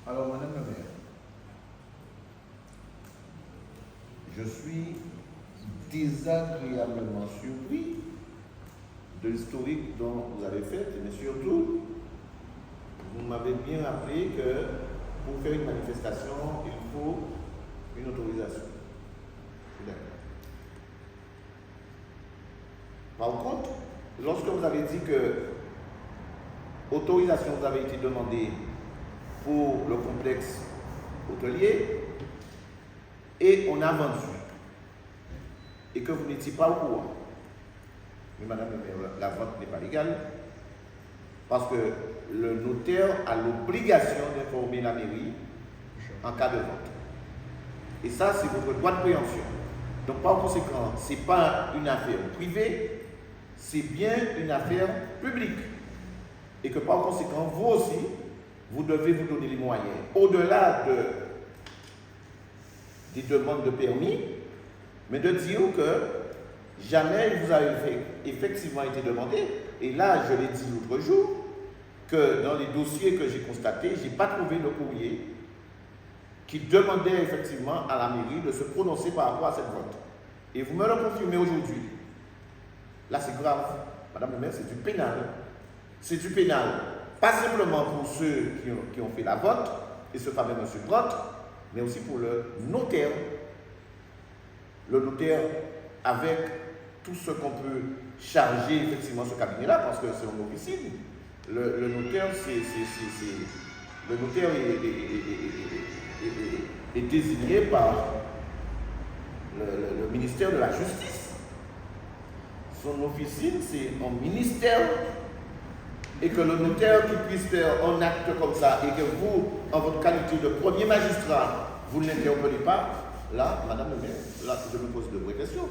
Alors, madame la maire, je suis désagréablement surpris de l'historique dont vous avez fait, mais surtout, vous m'avez bien rappelé que pour faire une manifestation, il faut une autorisation. Par contre, lorsque vous avez dit que autorisation vous avait été demandée pour le complexe hôtelier et on a vendu et que vous n'étiez pas au courant. Mais madame la maire, la vente n'est pas légale parce que le notaire a l'obligation d'informer la mairie en cas de vente. Et ça, c'est votre droit de préemption. Donc par conséquent, ce n'est pas une affaire privée, c'est bien une affaire publique. Et que par conséquent, vous aussi, vous devez vous donner les moyens. Au-delà des demandes de permis, mais de dire que jamais il vous a effectivement été demandé. Et là, je l'ai dit l'autre jour, que dans les dossiers que j'ai constatés, je n'ai pas trouvé le courrier qui demandait effectivement à la mairie de se prononcer par rapport à cette vente. Et vous me le confirmez aujourd'hui. Là, c'est grave. Madame le maire, c'est du pénal. C'est du pénal. Pas simplement pour ceux qui ont fait la vente, et ce fameux monsieur Brandt, mais aussi pour le notaire. Le notaire, avec tout ce qu'on peut charger effectivement ce cabinet-là, parce que c'est une officine. Le notaire, le notaire est désigné par le ministère de la Justice. Son officine, c'est un ministère, et que le notaire qui puisse faire un acte comme ça, et que vous, en votre qualité de premier magistrat, vous ne l'interpellez pas, là, madame le maire, là, je me pose de vraies questions.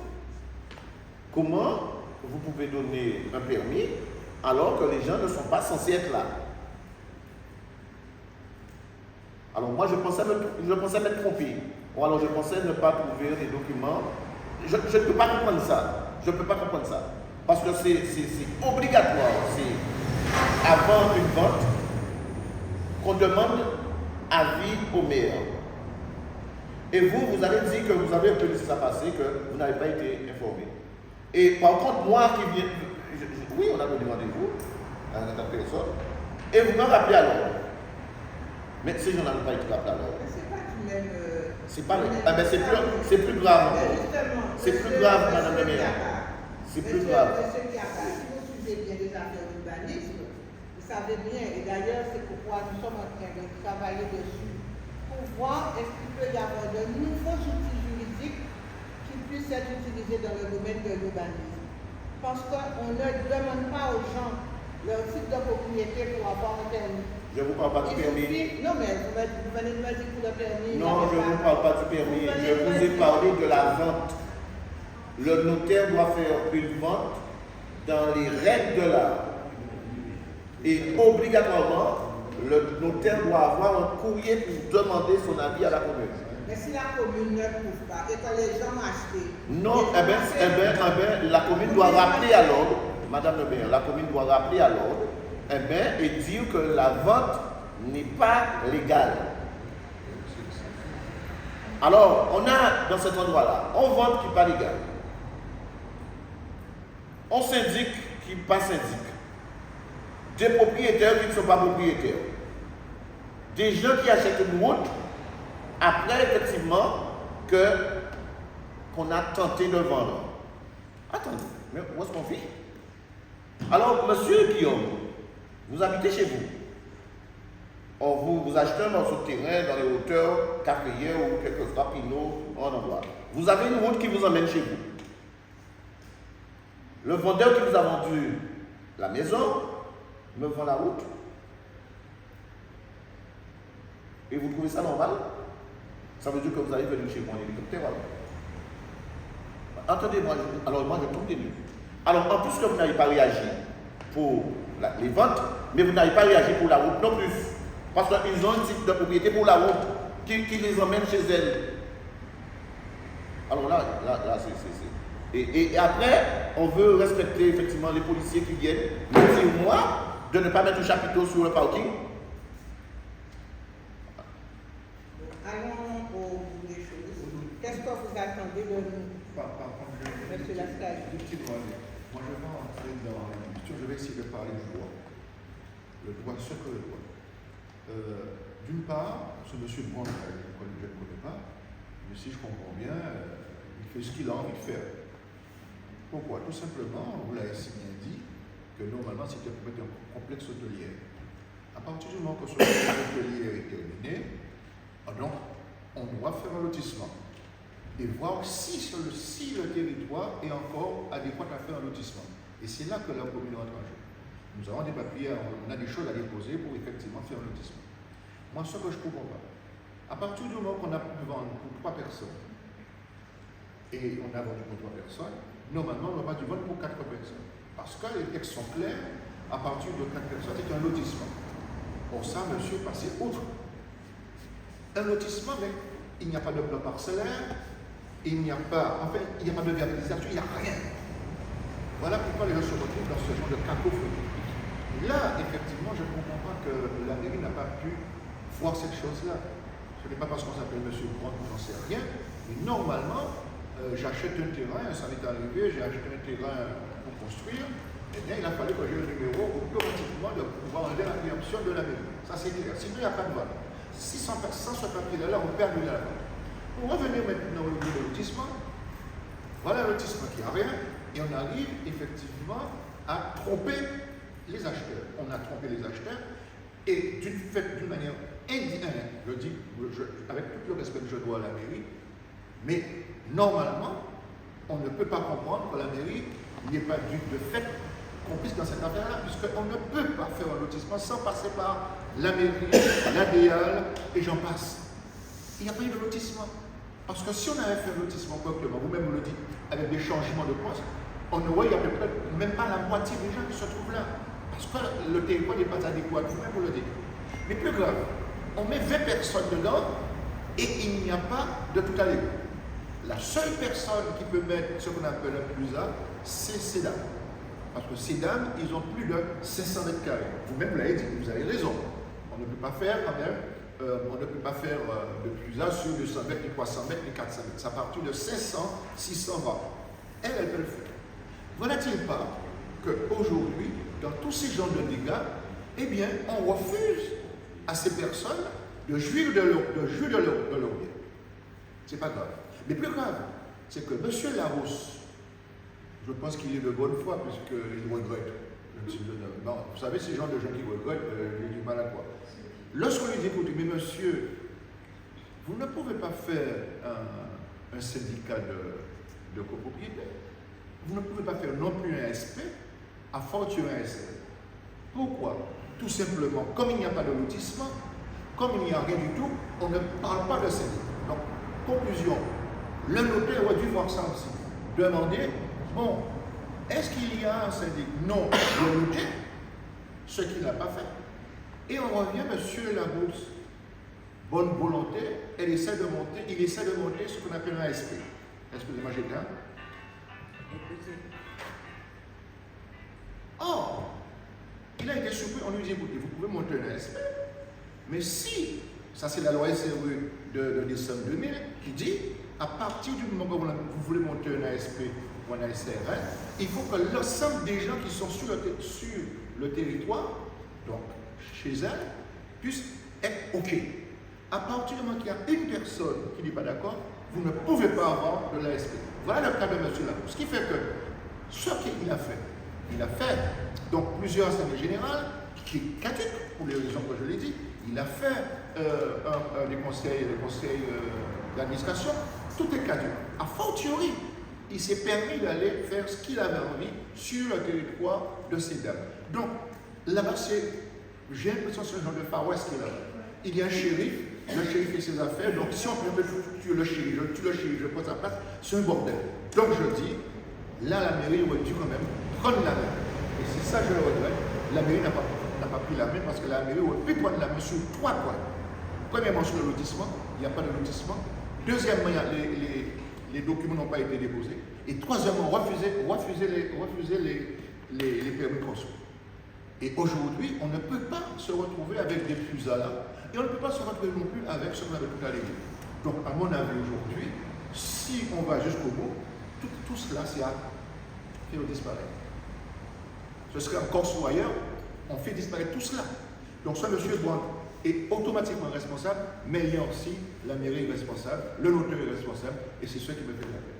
Comment vous pouvez donner un permis alors que les gens ne sont pas censés être là? Alors moi, je pensais m'être trompé. Ou alors je pensais ne pas trouver les documents. Je ne peux pas comprendre ça. Je ne peux pas comprendre ça. Parce que c'est obligatoire. C'est avant une vente qu'on demande avis au maire. Et vous avez dit que vous avez un peu laissé ça passer, que vous n'avez pas été informé. Et par contre, moi qui viens... Oui, on a donné rendez-vous à une personne. Et vous me rappelez à l'ordre. Mais ces gens-là n'ont pas été rappelés à l'ordre. C'est pas du même... C'est pas... Ah ben c'est plus grave. C'est plus grave, madame la maire. C'est plus grave. Monsieur Kiaka, si vous suivez bien les affaires d'urbanisme, vous savez bien, et d'ailleurs c'est pourquoi nous sommes en train de travailler dessus, pour voir est-ce qu'il peut y avoir de nouveaux outils juridiques qui puissent être utilisés dans le domaine de l'urbanisme. Parce qu'on ne demande pas aux gens leur type de propriété pour avoir un permis. Je ne vous parle pas du permis. Non, mais vous venez de me dire pour le permis. Non, je ne vous parle pas du permis. Je vous ai parlé de la vente. Le notaire doit faire une vente dans les règles de l'art. Et obligatoirement, le notaire doit avoir un courrier pour demander son avis à la commune. Mais si la commune ne trouve pas et que les gens ont acheté. Non, la commune doit rappeler à l'ordre, madame le maire, la commune doit rappeler à l'ordre, et dire que la vente n'est pas légale. Alors, on a dans cet endroit-là, on vente qui n'est pas légal. On syndic qui n'est pas syndic. Des propriétaires qui ne sont pas propriétaires. Des gens qui achètent une route après, effectivement, qu'on a tenté de vendre. Attendez, mais où est-ce qu'on vit? Alors, monsieur Guillaume, vous habitez chez vous. Or, vous achetez un morceau de terrain dans les hauteurs caféières ou quelques rapinots en endroit. Vous avez une route qui vous emmène chez vous. Le vendeur qui vous a vendu la maison me vend la route. Et vous trouvez ça normal? Ça veut dire que vous allez venir chez moi en hélicoptère alors. Attendez-moi, alors moi je tombe des nues. Alors en plus que vous n'avez pas réagi pour les ventes, mais vous n'avez pas réagi pour la route non plus. Parce qu'ils ont un type de propriété pour la route qui les emmène chez elles. Alors là c'est... Et après, on veut respecter effectivement les policiers qui viennent me dire moi de ne pas mettre un chapiteau sur le parking. essayer de parler du droit. Le droit, ce que le droit. D'une part, ce monsieur Brand, que je ne connais pas, mais si je comprends bien, il fait ce qu'il a envie de faire. Pourquoi? Tout simplement, vous l'avez si bien dit, que normalement c'était pour mettre un complexe hôtelier. À partir du moment que ce complexe hôtelier est terminé, donc on doit faire un lotissement et voir si le territoire est encore adéquat à faire un lotissement. Et c'est là que la commune entre en jeu. Nous avons des papiers, on a des choses à déposer pour effectivement faire un lotissement. Moi, ce que je ne comprends pas, à partir du moment qu'on a pu vendre pour 3 personnes, et on a vendu pour 3 personnes, normalement, on aura dû vendre pour 4 personnes. Parce que les textes sont clairs, à partir de 4 personnes, c'est un lotissement. Pour ça, monsieur, passez outre. Un lotissement, mais il n'y a pas de plan parcellaire, il n'y a pas de viabilisation, il n'y a rien. Voilà pourquoi les gens se retrouvent dans ce genre de cacophonie. Là, effectivement, je ne comprends pas que la mairie n'a pas pu voir cette chose-là. Ce n'est pas parce qu'on s'appelle monsieur Brand que j'en sais rien, mais normalement, j'achète un terrain, ça m'est arrivé, j'ai acheté un terrain pour construire, eh bien, il a fallu que j'ai le numéro automatiquement de pouvoir enlever la préemption de la mairie. Ça, c'est clair. Sinon, il n'y a pas de valeur. Si sans ce papier-là, on perd de la valeur. Pour revenir maintenant au niveau de lotissement, voilà un lotissement qui n'a rien, et on arrive effectivement à tromper les acheteurs. On a trompé les acheteurs, et d'une manière indigne, je dis, avec tout le respect que je dois à la mairie, mais normalement, on ne peut pas comprendre que la mairie n'est pas de fait complice dans cette affaire-là, puisqu'on ne peut pas faire un lotissement sans passer par la mairie, l'ADEAL, et j'en passe. Il n'y a pas eu de lotissement. Parce que si on avait fait un lotissement correctement, vous-même vous le dites, avec des changements de poste, on ne voit, il y a peut-être même pas la moitié des gens qui se trouvent là. Parce que le territoire n'est pas adéquat, vous-même vous le dites. Mais plus grave, on met 20 personnes dedans et il n'y a pas de tout à l'heure. La seule personne qui peut mettre ce qu'on appelle un plus A, c'est CEDAM. Parce que CEDAM, ils ont plus de 500 mètres carrés. Vous-même l'avez dit, vous avez raison. On ne peut pas faire quand même, de plus A sur 200 mètres, ni 300 mètres, ni 400 mètres. C'est à partir de 500, 600 voire. Elle peut le faire. Voilà-t-il pas qu'aujourd'hui, dans tous ces genres de dégâts, eh bien, on refuse à ces personnes de jouir de leur bien. C'est pas grave. Mais plus grave, c'est que M. Larousse, je pense qu'il est de bonne foi, puisqu'il regrette. Non, vous savez, ces gens de gens qui regrettent, j'ai du mal à croire. Lorsqu'on lui dit, écoutez, mais monsieur, vous ne pouvez pas faire un syndicat de copropriété. Vous ne pouvez pas faire non plus un SP, à fortiori un SL. Pourquoi? Tout simplement, comme il n'y a pas de lotissement, comme il n'y a rien du tout, on ne parle pas de syndicat. Donc, conclusion, le notaire aurait dû voir ça aussi. Demander, bon, est-ce qu'il y a un syndicat? Non, le notaire, ce qu'il n'a pas fait. Et on revient, monsieur Larousse, bonne volonté, il essaie de monter ce qu'on appelle un SP. Excusez-moi, j'ai là. Or, il a été surpris, on lui dit, écoutez, vous pouvez monter un SP, mais si, ça c'est la loi SRE de décembre 2000, qui dit, à partir du moment où vous voulez monter un ASP ou un ASRN, il faut que l'ensemble des gens qui sont sur le territoire, donc chez elle, puissent être OK. À partir du moment qu'il y a une personne qui n'est pas d'accord, vous ne pouvez pas avoir de l'ASP. Voilà le cas de M. Larousse. Ce qui fait que ce qu'il a fait, donc plusieurs assemblées générales, qui est caduque, pour les raisons que je l'ai dit, il a fait des conseils d'administration, tout est caduque. A fortiori, il s'est permis d'aller faire ce qu'il avait envie sur le territoire de CEDAM. Donc, là-bas, j'ai l'impression que c'est un genre de Far West qui est là. Il y a un shérif, le shérif fait ses affaires, donc si on peut tuer le shérif, je prends sa place, c'est un bordel. Donc je dis, là la mairie aurait dû quand même prendre la main. Et c'est ça que je le regrette, la mairie n'a pas pris la main parce que la mairie aurait pu prendre la main sur 3 points. Premièrement, sur le lotissement, il n'y a pas de lotissement. Deuxièmement, les documents n'ont pas été déposés. Et troisièmement, refuser les permis de construire. Et aujourd'hui, on ne peut pas se retrouver avec des plus-à là. Et on ne peut pas se retrouver non plus avec ce qu'on avait tout à l'heure. Donc, à mon avis, aujourd'hui, si on va jusqu'au bout, tout cela, c'est à faire disparaître. ce serait en Corse ou ailleurs, on fait disparaître tout cela. Donc soit M. Brand est automatiquement responsable, mais il y a aussi la mairie est responsable, le notaire est responsable, et c'est ce qui me fait de la peine.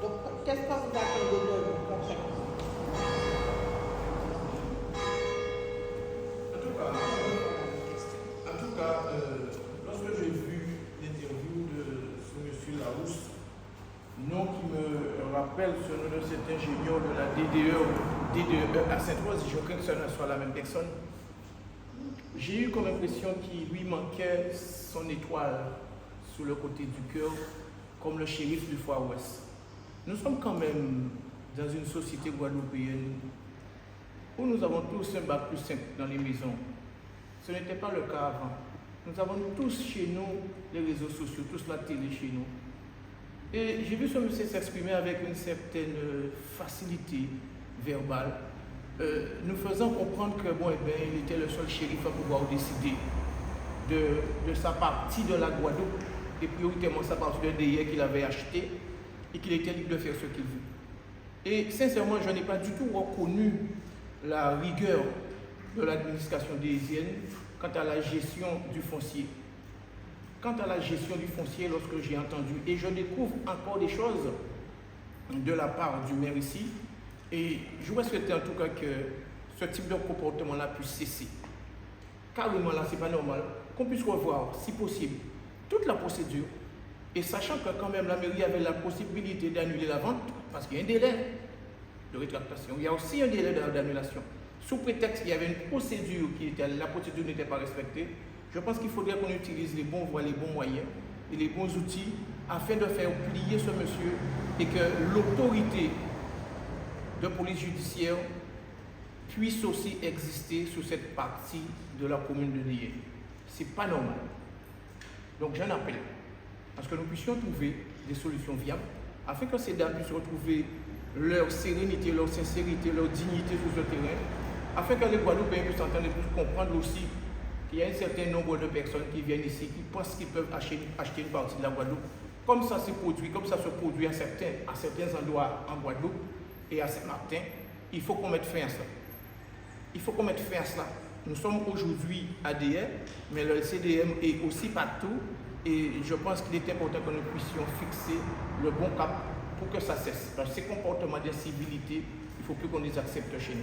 Donc, qu'est-ce que vous attendez de nous concrètement? En tout cas, lorsque j'ai vu l'interview de ce monsieur Larousse, nom qui me rappelle ce nom de cet ingénieur de la DDE à Sainte-Rose, je crains que ce ne soit la même personne. J'ai eu comme impression qu'il lui manquait son étoile sur le côté du cœur, comme le shérif du Far West. Nous sommes quand même dans une société guadeloupéenne où nous avons tous un bac plus 5 dans les maisons. Ce n'était pas le cas avant. Nous avons tous chez nous les réseaux sociaux, tous la télé chez nous. Et j'ai vu ce monsieur s'exprimer avec une certaine facilité verbale, nous faisant comprendre que bon, eh bien, il était le seul shérif à pouvoir décider de sa partie de la Guadeloupe, et prioritairement sa partie de DIR qu'il avait acheté, et qu'il était libre de faire ce qu'il veut. Et sincèrement, je n'ai pas du tout reconnu la rigueur de l'administration déisienne quant à la gestion du foncier. Quant à la gestion du foncier, lorsque j'ai entendu, et je découvre encore des choses de la part du maire ici, et je voudrais souhaiter en tout cas que ce type de comportement-là puisse cesser. Carrément là, ce n'est pas normal, qu'on puisse revoir, si possible, toute la procédure, et sachant que quand même la mairie avait la possibilité d'annuler la vente, parce qu'il y a un délai de rétractation, il y a aussi un délai d'annulation. Sous prétexte qu'il y avait une procédure la procédure n'était pas respectée, je pense qu'il faudrait qu'on utilise les bons voies, les bons moyens et les bons outils afin de faire plier ce monsieur et que l'autorité de police judiciaire puisse aussi exister sur cette partie de la commune de Lié. Ce n'est pas normal. Donc j'en appelle à ce que nous puissions trouver des solutions viables afin que ces dames puissent retrouver leur sérénité, leur sincérité, leur dignité sur ce terrain, afin que les Guadeloupéens puissent entendre et puissent comprendre aussi qu'il y a un certain nombre de personnes qui viennent ici, qui pensent qu'ils peuvent acheter une partie de la Guadeloupe, comme ça se produit à certains endroits en Guadeloupe et à Saint-Martin. Il faut qu'on mette fin à cela. Il faut qu'on mette fin à cela. Nous sommes aujourd'hui à DR, mais le CDM est aussi partout et je pense qu'il est important que nous puissions fixer le bon cap pour que ça cesse. Parce que ces comportements d'incivilité, il ne faut plus qu'on les accepte chez nous.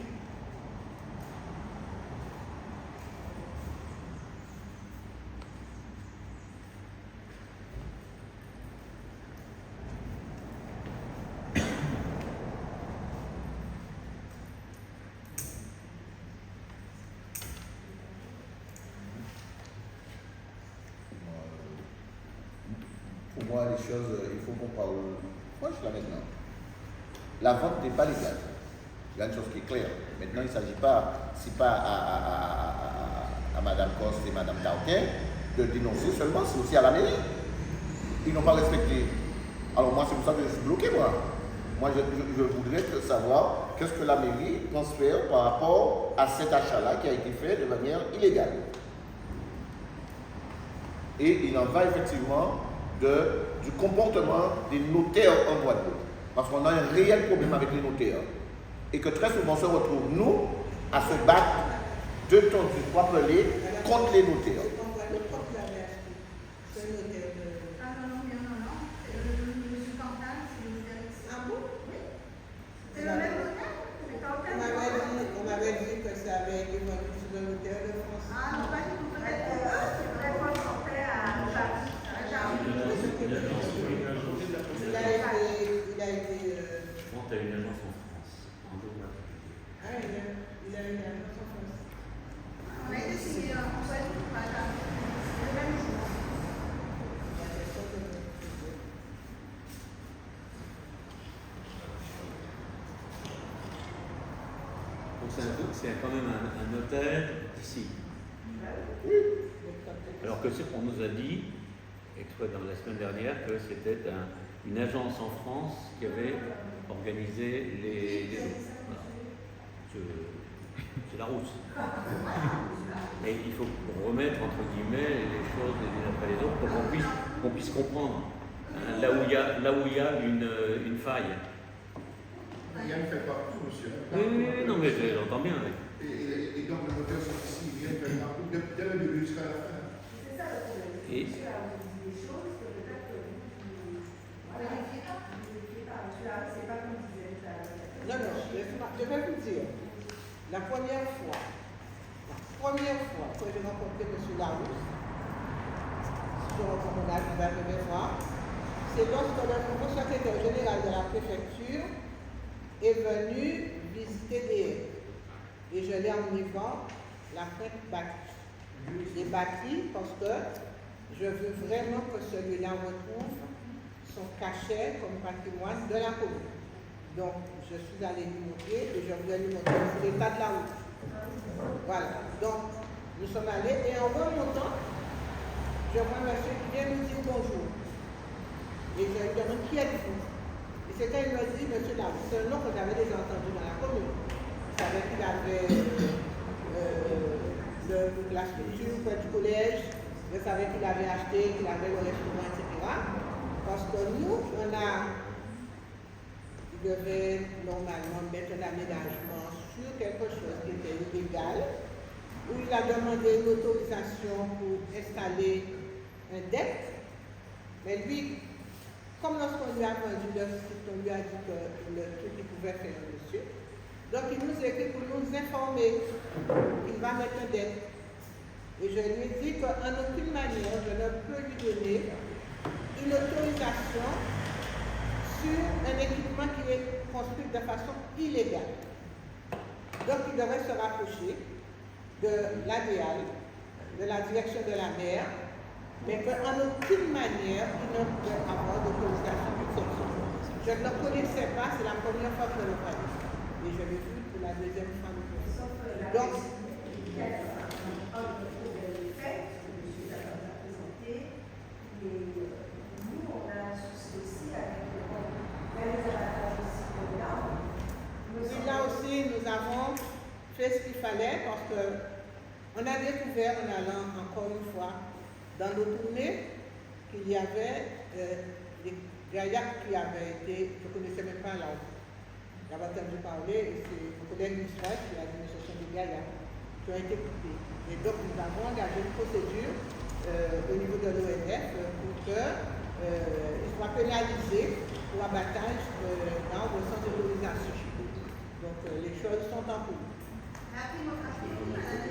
Pour moi, les choses, il faut qu'on parle proche là maintenant. La vente n'est pas légale. Il y a une chose qui est claire. Maintenant, il ne s'agit pas, c'est pas à Mme Coste et Mme Dauquin de dénoncer seulement, c'est aussi à la mairie. Ils n'ont pas respecté. Alors moi, c'est pour ça que je suis bloqué, moi. Moi, je voudrais savoir qu'est-ce que la mairie pense faire par rapport à cet achat-là qui a été fait de manière illégale. Et il en va effectivement du comportement des notaires en Guadeloupe. Parce qu'on a un réel problème avec les notaires. Et que très souvent on se retrouve, nous, à se battre de ton du propre lait contre les notaires. On m'avait dit que ça avait été vendu sur le notaire de France. Ah non, pas du tout. Il a été Tu as une agence en France. Ah, il a une agence en France. On a été signé Donc c'est quand même un notaire ici. Alors que on nous a dit, exprès dans la semaine dernière, que c'était une agence en France qui avait organisé les c'est la rousse. Et il faut remettre entre guillemets les choses les unes après les autres pour qu'on puisse comprendre hein, là où il y a une faille. Yann fait partout, monsieur. Oui, non mais j'entends bien. Oui. Et donc le moteur sont ici, il vient faire partout, dès le début jusqu'à la fin. C'est ça le problème. Et Monsieur a dit des choses que peut-être que vous ne vérifiez pas. C'est pas comme disait tout à l'heure. Non, je vais vous dire. La première fois que j'ai rencontré M. Larousse, on a vu la première fois, c'est lorsque le nouveau secrétaire général de la préfecture est venu visiter des. Et je l'ai emmené voir la fête bâtie. J'ai bâti parce que je veux vraiment que celui-là retrouve son cachet comme patrimoine de la commune. Donc, je suis allée lui montrer et je voulais lui montrer l'état de la route. Voilà. Donc, nous sommes allés et en remontant, je vois un monsieur qui vient nous dire bonjour. Et je lui demande qui êtes-vous? Et c'est quand il me dit, monsieur Larousse, c'est un nom que j'avais déjà entendu dans la commune. Je savais qu'il avait la structure près du collège, je savais qu'il avait acheté, qu'il avait le restaurant, etc. Parce que nous, il devait normalement mettre un aménagement sur quelque chose qui était illégal, où il a demandé une autorisation pour installer un deck. Mais lui, comme lorsqu'on lui a vendu le site, on lui a dit que le truc qu'il pouvait faire dessus, donc il nous écrit pour nous informer qu'il va mettre un deck. Et je lui ai dit qu'en aucune manière, je ne peux lui donner une autorisation sur un équipement qui est construit de façon illégale. Donc il devrait se rapprocher de l'ADL, de la direction de la mer, mais qu'en aucune manière il ne pouvait avoir d'autorisation de cette chose. Je ne le connaissais pas, c'est la première fois que je le voyais. Et je l'ai vu pour la deuxième fois. Donc, nous, on a un souci aussi avec les abattoirs aussi de là. oui, là aussi, nous avons fait ce qu'il fallait parce qu'on a découvert en allant encore une fois dans nos tournées qu'il y avait des gaillacs qui avaient été, je ne connaissais même pas là. J'avais entendu parler et c'est mon collègue Michel qui a dit que ce sont des gaillacs qui ont été coupés. Et donc nous avons engagé une procédure au niveau de l'ONF pour qu'ils soient pénalisés pour abattage dans le sens d'autorisation. Donc les choses sont en cours. Après, vous avez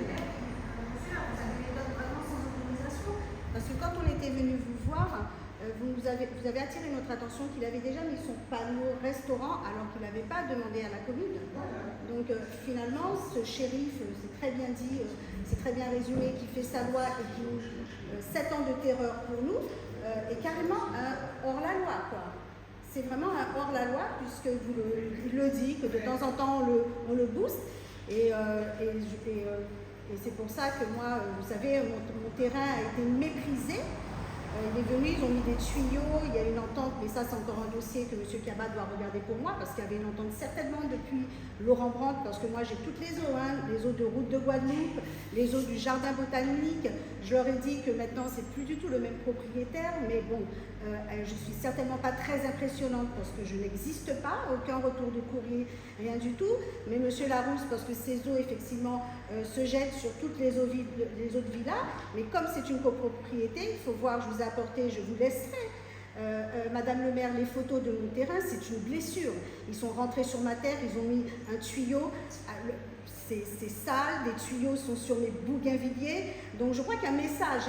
les donnes vraiment sans autorisation. Parce que quand on était venu vous voir, vous avez attiré notre attention qu'il avait déjà mis son panneau restaurant alors qu'il n'avait pas demandé à la commune. Donc finalement, ce shérif, c'est très bien dit, c'est très bien résumé, qui fait sa loi et qui nous 7 ans de terreur pour nous, est carrément un hors-la-loi, quoi. C'est vraiment un hors-la-loi puisque il le dit, que de temps en temps on le booste. Et c'est pour ça que moi, vous savez, mon terrain a été méprisé. Il est venu, ils ont mis des tuyaux, il y a une entente, mais ça c'est encore un dossier que M. Kabat doit regarder pour moi, parce qu'il y avait une entente certainement depuis Laurent Brandt, parce que moi j'ai toutes les eaux, les eaux de route de Guadeloupe, les eaux du jardin botanique. Je leur ai dit que maintenant c'est plus du tout le même propriétaire, mais bon, je suis certainement pas très impressionnante parce que je n'existe pas, aucun retour de courrier, rien du tout. Mais M. Larousse, parce que ces eaux effectivement se jettent sur toutes les eaux de villa, mais comme c'est une copropriété, il faut voir, je vous ai apporté, je vous laisserai. Madame le maire, les photos de mon terrain, c'est une blessure. Ils sont rentrés sur ma terre, ils ont mis un tuyau, c'est sale, des tuyaux sont sur mes bougainvilliers. Donc je crois qu'un message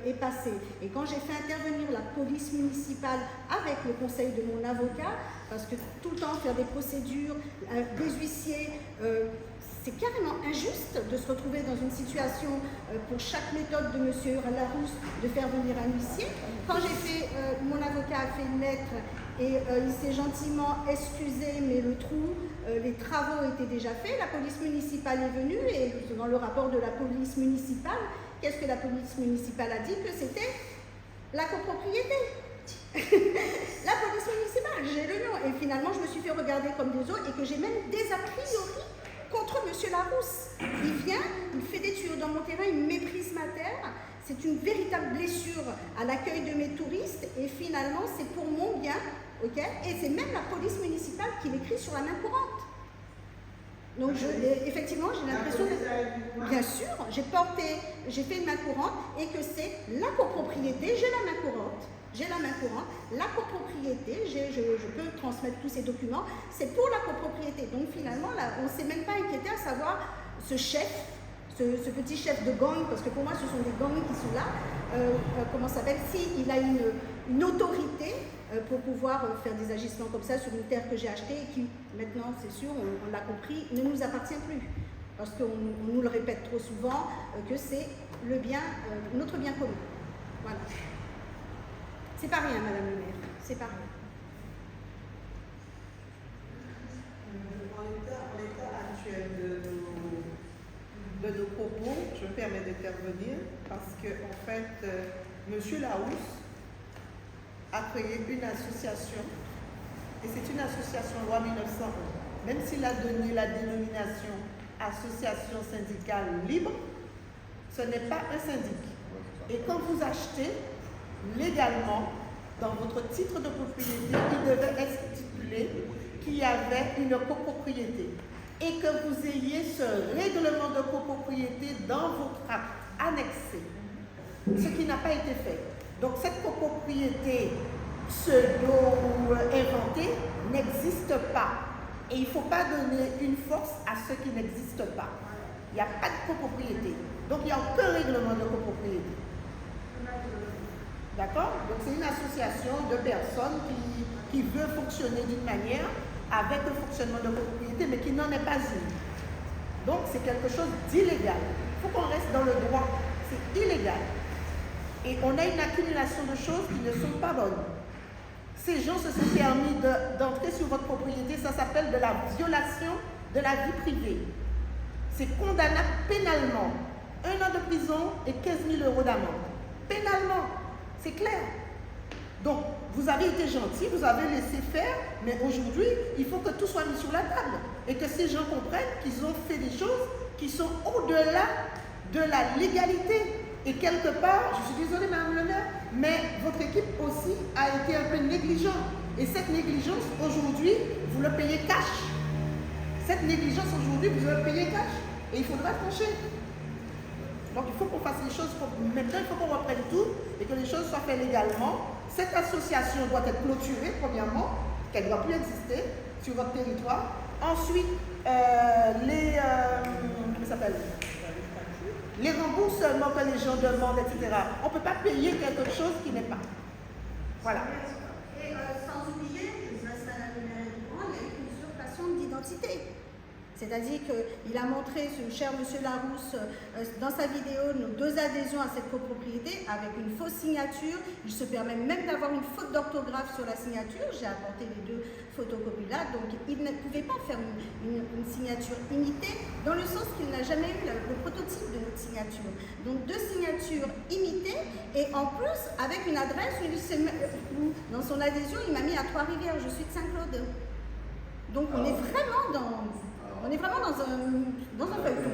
est passé. Et quand j'ai fait intervenir la police municipale avec le conseil de mon avocat, parce que tout le temps faire des procédures, des huissiers, c'est carrément injuste de se retrouver dans une situation pour chaque méthode de M. Larousse de faire venir un huissier. Quand j'ai fait, mon avocat a fait une lettre et il s'est gentiment excusé, mais le trou, les travaux étaient déjà faits, la police municipale est venue et dans le rapport de la police municipale, qu'est-ce que la police municipale a dit? Que c'était la copropriété. La police municipale, j'ai le nom. Et finalement, je me suis fait regarder comme des autres et que j'ai même des a priori contre M. Larousse. Il vient, il fait des tuyaux dans mon terrain, il méprise ma terre. C'est une véritable blessure à l'accueil de mes touristes et finalement, c'est pour mon bien. Okay, et c'est même la police municipale qui l'écrit sur la main courante. Donc, effectivement, j'ai l'impression que, bien sûr, j'ai fait une main courante et que c'est la copropriété, j'ai la main courante, la copropriété, je peux transmettre tous ces documents, c'est pour la copropriété. Donc, finalement, là, on ne s'est même pas inquiété à savoir ce chef, ce petit chef de gang, parce que pour moi, ce sont des gangs qui sont là, comment ça s'appelle, s'il a une autorité pour pouvoir faire des agissements comme ça sur une terre que j'ai achetée et qui, maintenant, c'est sûr, on l'a compris, ne nous appartient plus. Parce qu'on nous le répète trop souvent que c'est le bien, notre bien commun. Voilà. C'est pas rien, Madame le maire, c'est pas rien. En l'état actuel de nos propos, je me permets d'intervenir parce que, en fait, M. Larousse a créé une association, et c'est une association loi 1901. Même s'il a donné la dénomination association syndicale libre, ce n'est pas un syndic. Et quand vous achetez, légalement, dans votre titre de propriété, il devait être stipulé qu'il y avait une copropriété et que vous ayez ce règlement de copropriété dans votre acte annexé, ce qui n'a pas été fait. Donc cette copropriété pseudo ou inventée n'existe pas. Et il ne faut pas donner une force à ce qui n'existe pas. Il n'y a pas de copropriété. Donc il n'y a aucun règlement de copropriété. D'accord? Donc c'est une association de personnes qui veut fonctionner d'une manière avec un fonctionnement de copropriété, mais qui n'en est pas une. Donc c'est quelque chose d'illégal. Il faut qu'on reste dans le droit. C'est illégal. Et on a une accumulation de choses qui ne sont pas bonnes. Ces gens se sont permis d'entrer sur votre propriété, ça s'appelle de la violation de la vie privée. C'est condamnable pénalement. 1 an de prison et 15 000 € d'amende. Pénalement, c'est clair. Donc, vous avez été gentil, vous avez laissé faire, mais aujourd'hui, il faut que tout soit mis sur la table. Et que ces gens comprennent qu'ils ont fait des choses qui sont au-delà de la légalité. Et quelque part, je suis désolée, Madame le maire, mais votre équipe aussi a été un peu négligente. Et cette négligence, aujourd'hui, vous le payez cash. Cette négligence, aujourd'hui, vous le payez cash. Et il faudra trancher. Donc, il faut qu'on fasse les choses. Maintenant, il faut qu'on reprenne tout et que les choses soient faites légalement. Cette association doit être clôturée, premièrement, qu'elle ne doit plus exister sur votre territoire. Ensuite, les remboursements que les gens demandent, etc. On ne peut pas payer quelque chose qui n'est pas. Voilà. Et sans oublier, je reste à la lumière du courant, il y a une usurpation d'identité. C'est-à-dire qu'il a montré, ce cher monsieur Larousse, dans sa vidéo, nos 2 adhésions à cette copropriété avec une fausse signature. Il se permet même d'avoir une faute d'orthographe sur la signature. J'ai apporté les 2 photocopies là. Donc, il ne pouvait pas faire une signature imitée, dans le sens qu'il n'a jamais eu le prototype de notre signature. Donc, 2 signatures imitées, et en plus, avec une adresse où, dans son adhésion, il m'a mis à Trois-Rivières. Je suis de Saint-Claude. Donc, on est vraiment dans un feuilleton.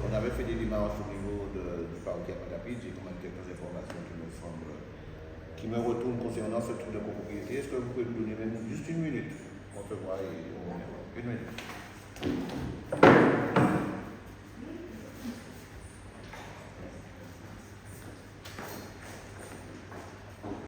On avait fait des démarches au niveau du parquet à Madapide, j'ai quand même quelques informations qui me retournent concernant ce truc de copropriété. Est-ce que vous pouvez me donner même juste 1 minute? On se voit et on revient. 1 minute.